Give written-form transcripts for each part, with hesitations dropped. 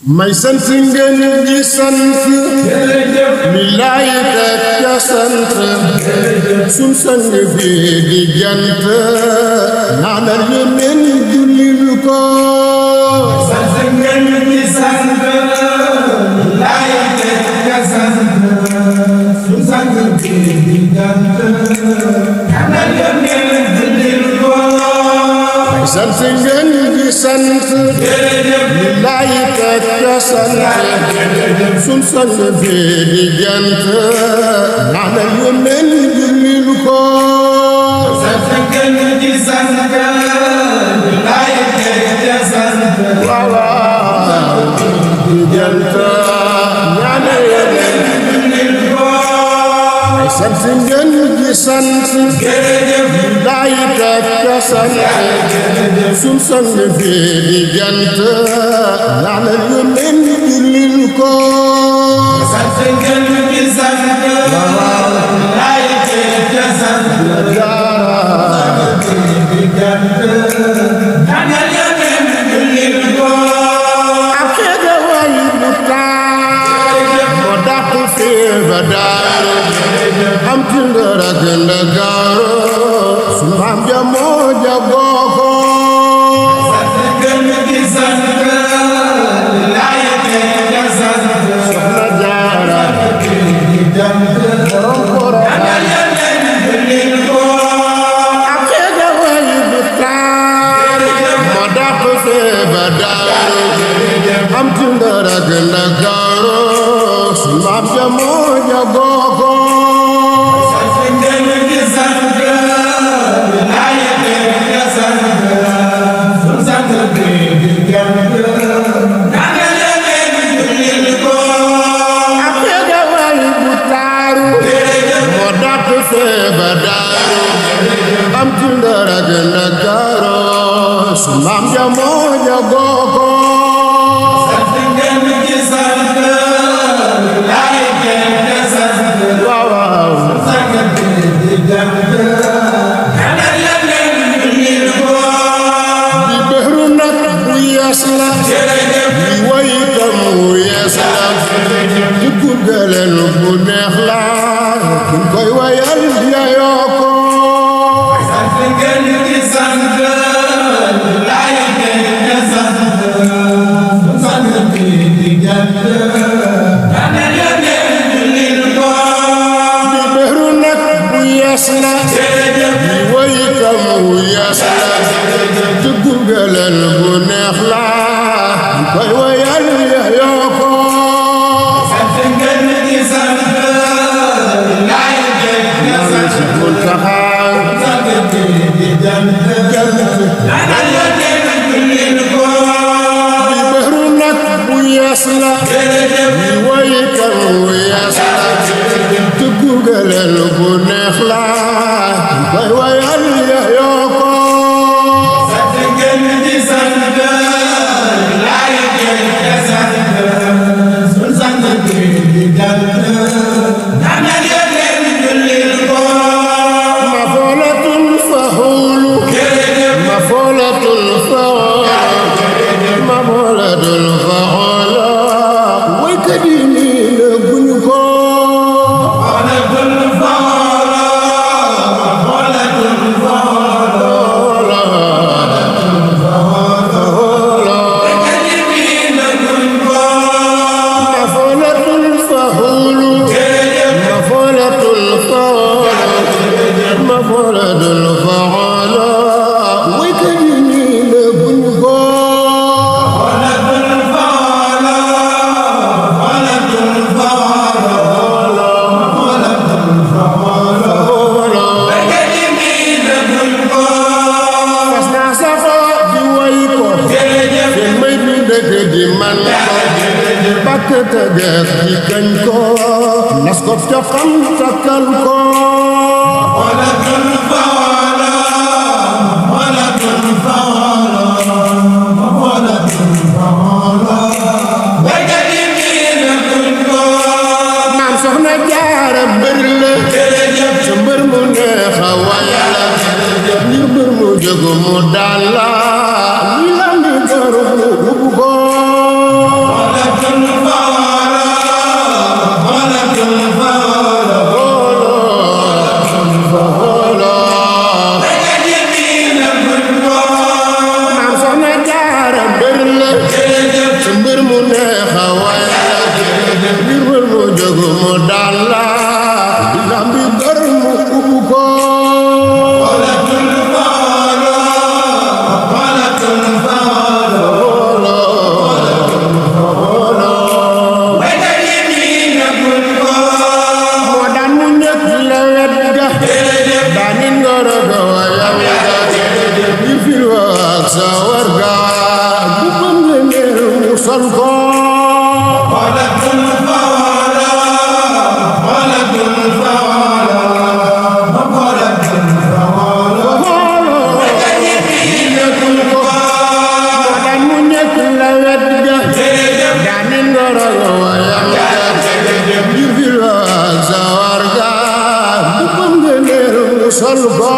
may sant ngeen di sant mi laay teg ca sant sun sang bi di jant ñaanal yónneen jullil ko sant ngeen di sant mi laay teg ca sant sun sang bi di jant ñaanal yónneen jullil ko may sant ngeen di sant mi laay teg ca sant sun sang bi di jant ñaanal yónneen jullil ko sant ngeen di sant mi laay teg ca sant waaw di jant ñaanal yónneen jullil ko may sant ngeen di sant mi laay teg ca sant sun sang bi di jant ñaanal yónneen jullil ko sant ngeen di sant mi laay teg ca sant di jant ñaanal yónneen jullil ko ak xeega way bu taar moo dàq fee ba daaru am ci ngër ak Ndakaaru su maam ja moo ja booko sant ngeen di sant mi laay teg ca sant soxna Jaara di jant borom borom ñaanal yónneen jullil ko ak xeega way bu taar moo dàq fee ba daaru am ci ngër ak Ndakaaru su maam ja moo ja booko sant ngeen di sant mi laay teg ca sant sun sang bi di jant ñaanal yónneen jullil ko ak xeega way bu taaru moo dàq fee ba daaru am ci Ndar ak Ndakaaru su maam ja moo ja gooko sant ngeen di sant mi laay teg ca sant waaw waaw sang bi di jant ñaanal yónneen jullil ko di bëru nag bu yees la di way itam bu yees la di gurgaleen bu neex la kuñ koy wayal yayoo ko sant ngeen di sant mi laay teg ca sant sun sang bi di jant ñaanal yónneen jullil ko di bëru nag bu yees la di way itam bu yees la di gurgaleen bu neex la kuñ koy wayal yayoo ko sant ngeen di sant mi laay teg ca sant Muntaxa sang bi di jant ñaanal yónneen jullil ko di bëru nag bu yees la di way itam bu yees la di gurgaleen bu neex la kuñ koy wayal yayoo ko sant ngeen di sant mi laay teg ca sant sun sang bi di jant ñaanal yónneen jullil ko mafoolatun faxuulu mafoolatun faxuulu mafoolatun faxuulu waykat yi nii la guñu ko xoolatul faxoolo xoolatul faxoolo kadi bii la guñ ko mafoolatun faxuulu mafoolatun faxuulu mafoolatun faxuulu waykat yi nii la guñu ko xoolatul faxoolo xoolatul faxoolo xoolatul faxoolo kadi bii la guñ ko fas naa safoo di way ko jërëjëf te may bi dëkk di man ko bakk te gees di kañ ko nas ko ca xam takkal ko xoolatul faxoolo xoolatul faxoolo xoolatul faxoolo kadi bii la guñ ko maam soxna Jaara mbër la jërëjëf sa mbër mu neex a way la ngir mbër mu jóg mu daan la li la mi garu bu ko keroog wayam ngir fi lool sawar ga bu ko ngëneel mu sol ko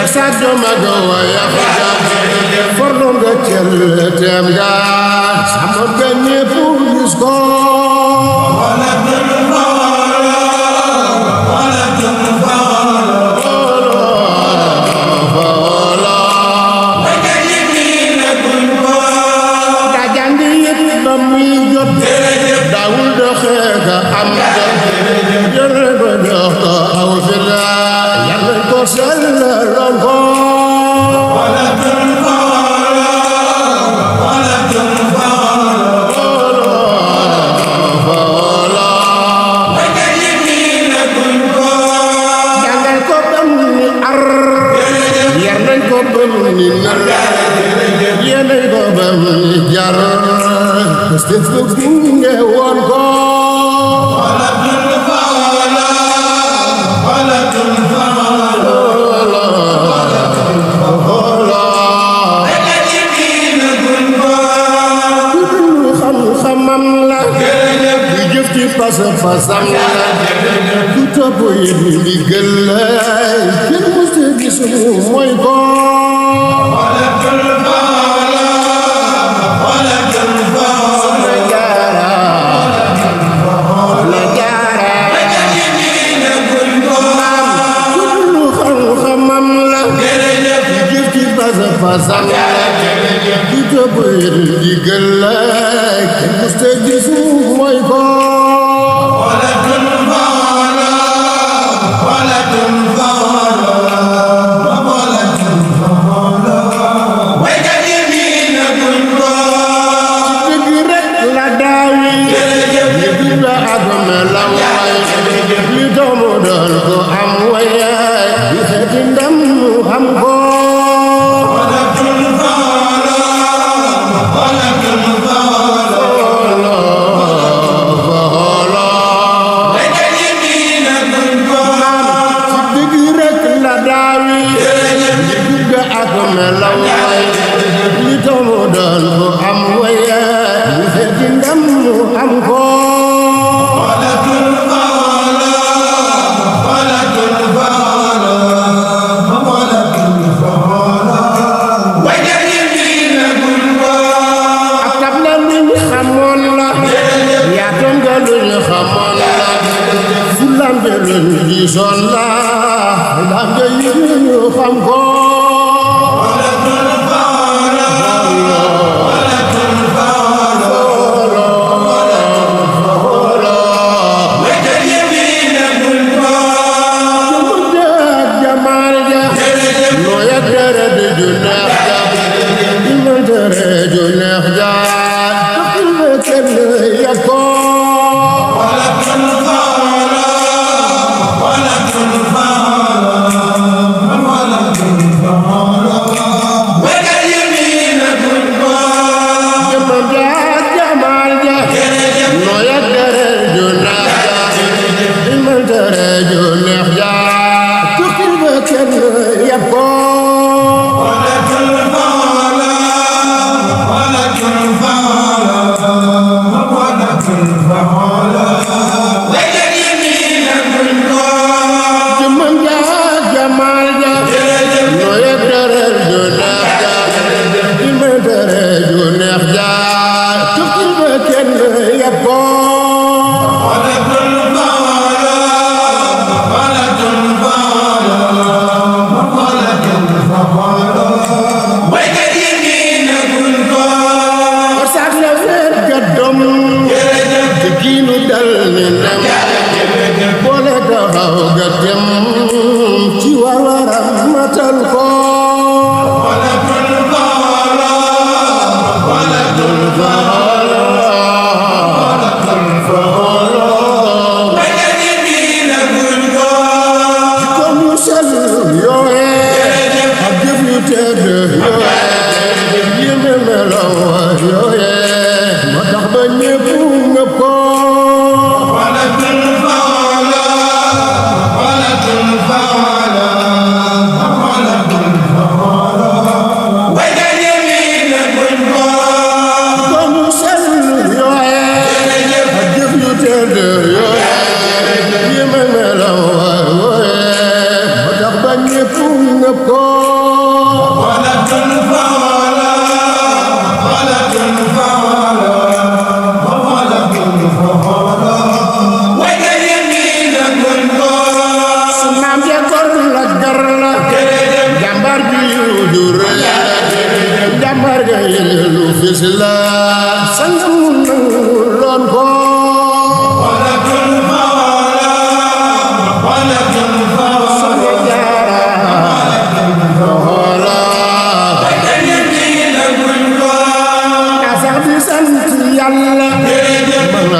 Sado mago waya fada forno nga cel tem ga samo gagné pour jusqu'au wala fasam ku topp yi ndigal kenn musta gis mooy ko fasam ku topp yi ndigal kenn musta gis mooy ko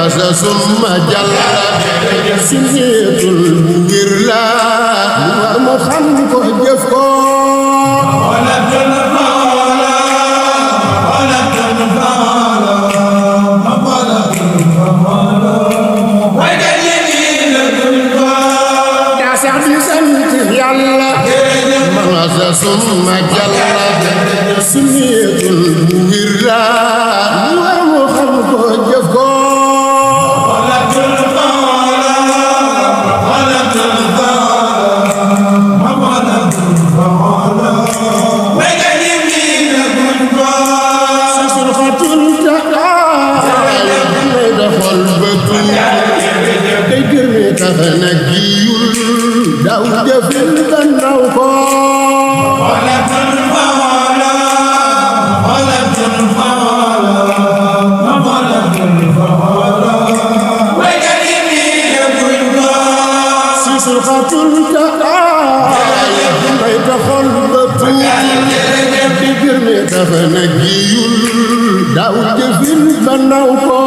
masa summa jalla sunnitul ngir la war mu xam ko jëf ko summa jalla sunnitul ngir la war mu xam ko jëf ko daw jëfil gannaaw ko dafana giyul daw jëfil gannaaw ko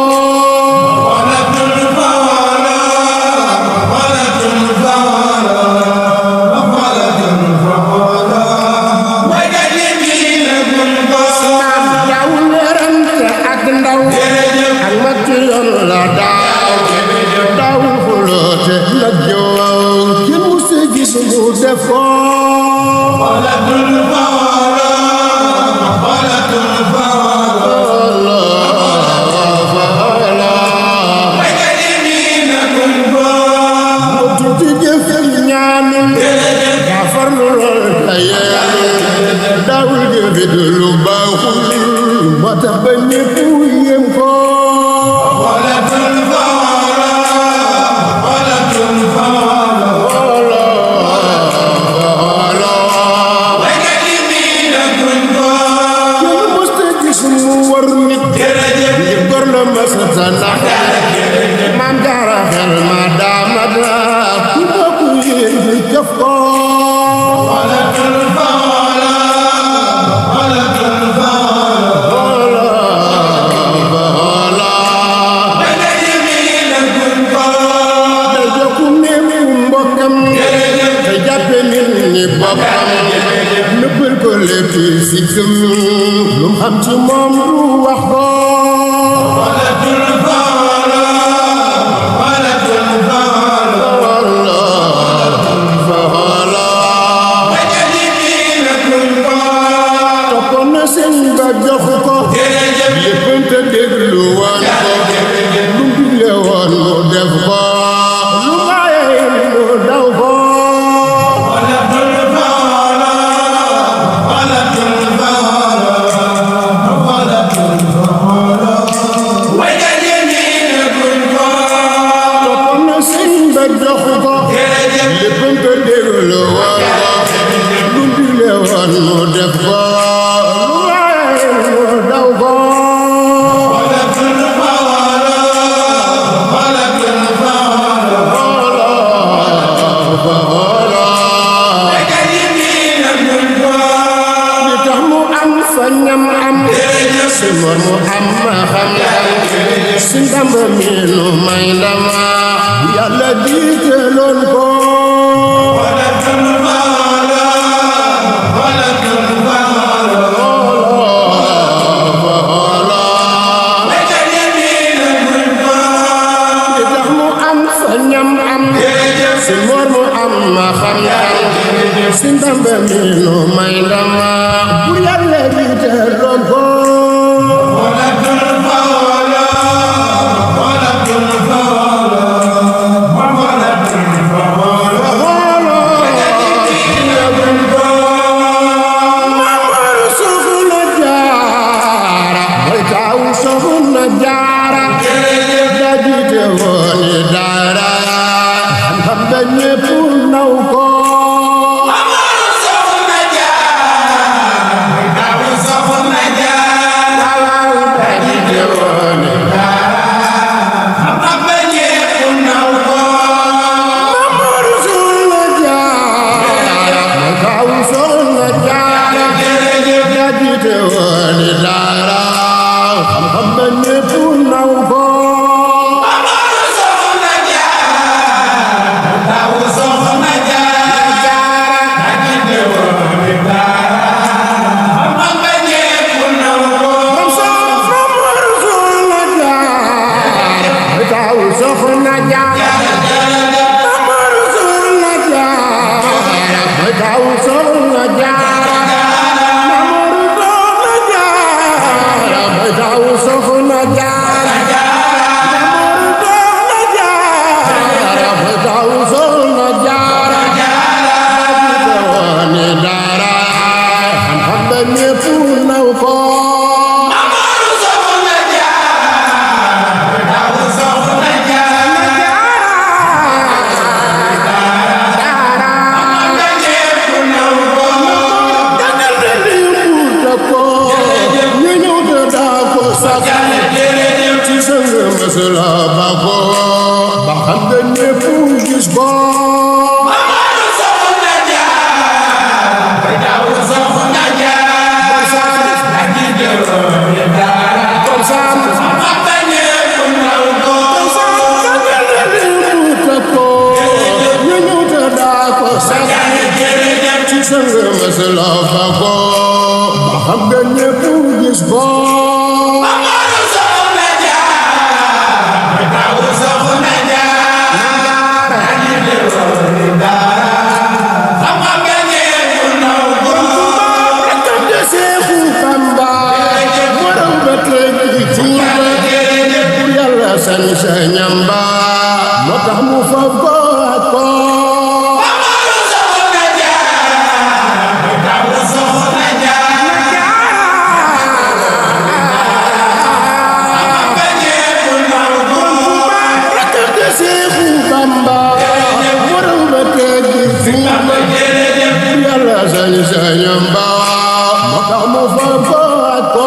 Amar soxna Jaara soxna Jaara Amar soxna Jaara mooy taw soxna Jaara Amar soxna Jaara mooy taw soxna Jaara Amar soxna Jaara mooy taw soxna Jaara ni dara xam-xam ba ñépp naw ko la ba ko ba xam nga ñépp gis ko Amar soxna Jaara daw soxna Jaara ak di jëloon dara ko sam xam nga ñépp naw ko sam nga ñépp ko ñu ñu te daa ko sam ci sang masala ba ko ba xam nga ñépp gis ko san sa ñamba moo tax mu foof ko ak ko Amar soxna Jaara daw soxna Jaara am nga ñépp naw ko rakam de Seexu Bamba waral ba teggi Tuuba yàlla san sa ñamba moo tax mu foof ko ak ko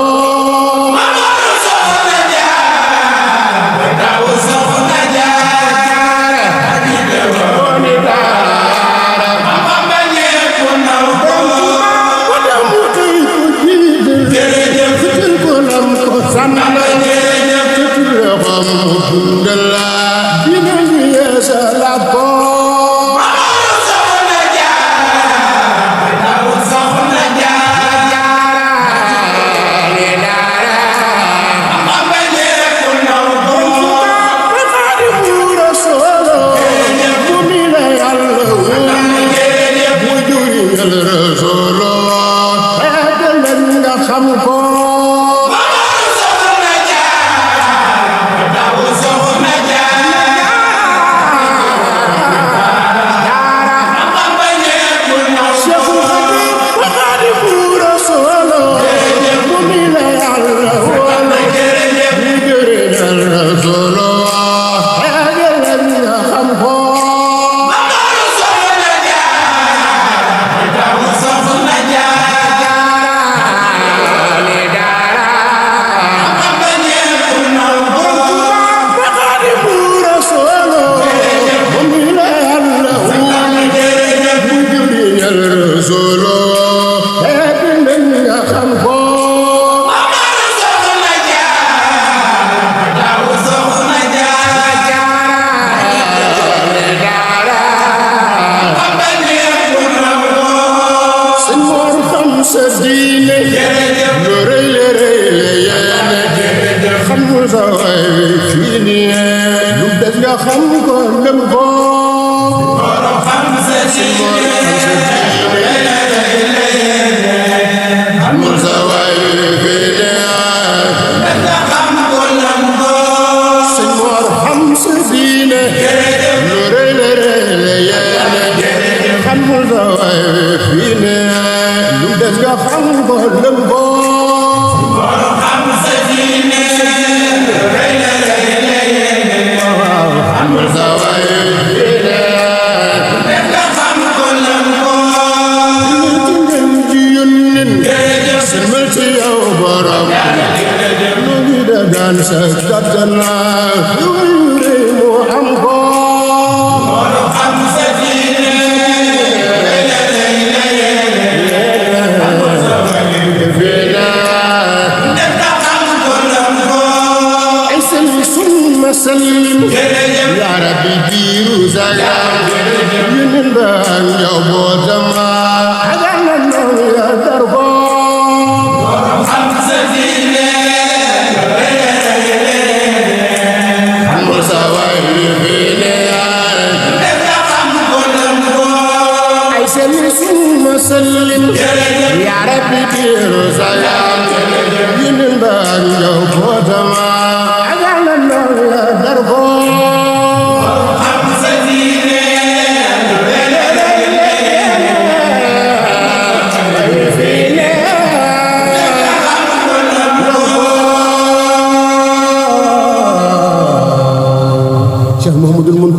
Musa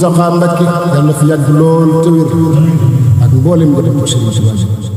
Muntaxa Mbakke yàlla na fi yàgg lool te wér ak mboolem nga def ko Sëriñ Tuubaa